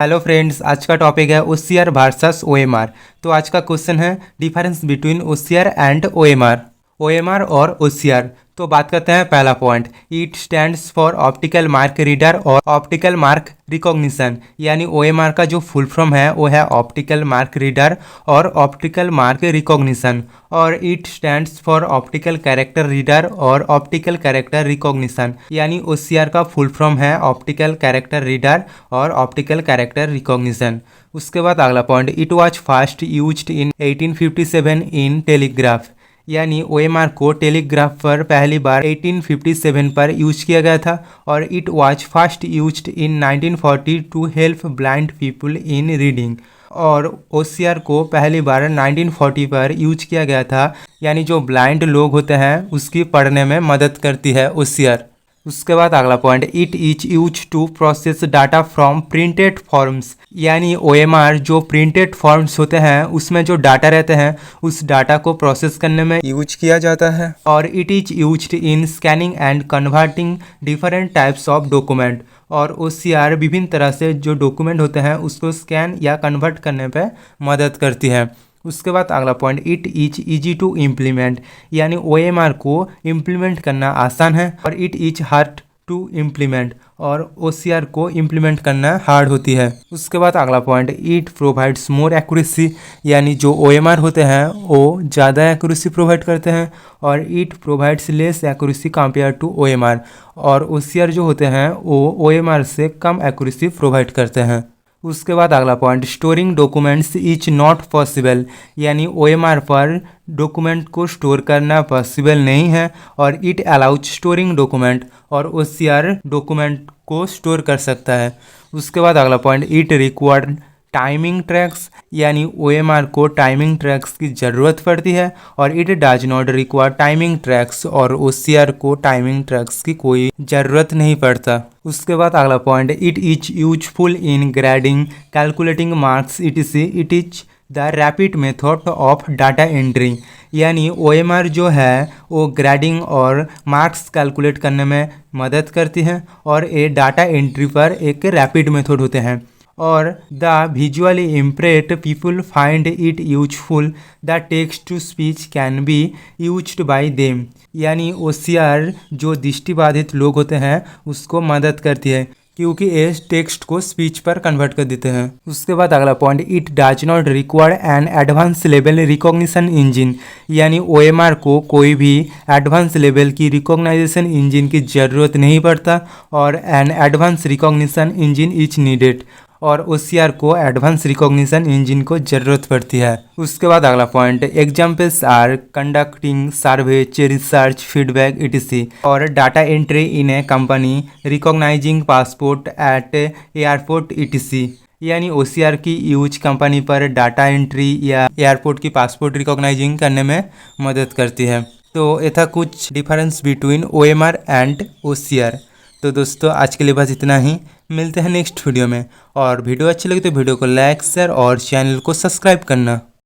Hello friends, आज का topic है ओसीआर वर्सेस ओएमआर। तो आज का क्वेश्चन है difference between OCR and OMR. OMR और ओसीआर। तो बात करते हैं पहला point. It stands for optical mark reader और ऑप्टिकल मार्क रिकॉग्निशन। यानी ओएमआर का जो फुल फॉर्म है वो है ऑप्टिकल मार्क रीडर और ऑप्टिकल मार्क रिकॉग्निशन। और it stands for optical character reader और ऑप्टिकल कैरेक्टर रिकॉग्निशन। यानी ओसीआर का फुल फॉर्म है ऑप्टिकल कैरेक्टर रीडर और ऑप्टिकल कैरेक्टर रिकॉग्निशन। उसके बाद अगला point, it was first used in 1857 in telegraph. यानी ओएमआर को टेलीग्राफ पर पहली बार 1857 पर यूज किया गया था। और it was first used in 1940 to help blind people in reading. और ओसीआर को पहली बार 1940 पर यूज किया गया था। यानी जो ब्लाइंड लोग होते हैं उसकी पढ़ने में मदद करती है ओसीआर। उसके बाद अगला point, it is used to process data from printed forms. यानी ओएमआर जो प्रिंटेड फॉर्म्स होते हैं उसमें जो डाटा रहते हैं उस डाटा को प्रोसेस करने में यूज किया जाता है। और it is used in scanning and converting different types of document. और ओसीआर विभिन्न तरह से जो डॉक्यूमेंट होते हैं उसको स्कैन या कन्वर्ट करने पे मदद करती है। उसके बाद अगला point, it is easy to implement. यानी ओएमआर को इम्प्लीमेंट करना आसान है। और it is hard to implement. और ओसीआर को इम्प्लीमेंट करना हार्ड होती है। उसके बाद अगला point, it provides more accuracy. यानी जो ओएमआर होते हैं वो ज़्यादा एक्यूरेसी प्रोवाइड करते हैं। और it provides less accuracy compare to OMR. और ओसीआर जो होते हैं वो ओएमआर से कम एक्यूरेसी प्रोवाइड करते हैं। उसके बाद अगला point, storing documents is not possible. यानी ओएमआर पर डॉक्यूमेंट को स्टोर करना पॉसिबल नहीं है। और इट अलाउज स्टोरिंग डॉक्यूमेंट। और ओसीआर डॉक्यूमेंट को स्टोर कर सकता है। उसके बाद अगला point, it required timing tracks. यानी ओएमआर को टाइमिंग ट्रैक्स की ज़रूरत पड़ती है। और it does not require timing tracks. और ओसीआर को टाइमिंग ट्रैक्स की कोई ज़रूरत नहीं पड़ता। उसके बाद अगला point, it is useful in grading calculating marks etc। It is the rapid method of data entry. यानी ओएमआर जो है वो ग्रेडिंग और मार्क्स कैलकुलेट करने में मदद करती है। और ये डाटा एंट्री पर एक रैपिड मेथड होते हैं। और the visually impaired people find it useful. The text to speech can be used by them. यानी ओसीआर जो दृष्टिबाधित लोग होते हैं उसको मदद करती है क्योंकि ये टेक्स्ट को स्पीच पर कन्वर्ट कर देते हैं। उसके बाद अगला point, it does not require an advance level recognition engine. यानी ओएमआर को कोई भी एडवांस लेवल की रिकॉग्नाइजेशन इंजन की ज़रूरत नहीं पड़ता। और an advance recognition engine is needed. और ओसीआर को एडवांस रिकॉग्निशन इंजन को ज़रूरत पड़ती है। उसके बाद अगला point, examples are conducting survey research feedback etc। और data entry in a company recognizing passport at airport etc। यानी ओसीआर की यूज कंपनी पर डाटा एंट्री या एयरपोर्ट की पासपोर्ट रिकॉग्नाइजिंग करने में मदद करती है। तो ये था कुछ difference between OMR and OCR. तो दोस्तों आज के लिए बस इतना ही। मिलते हैं नेक्स्ट वीडियो में। और वीडियो अच्छी लगी तो वीडियो को लाइक शेयर और चैनल को सब्सक्राइब करना।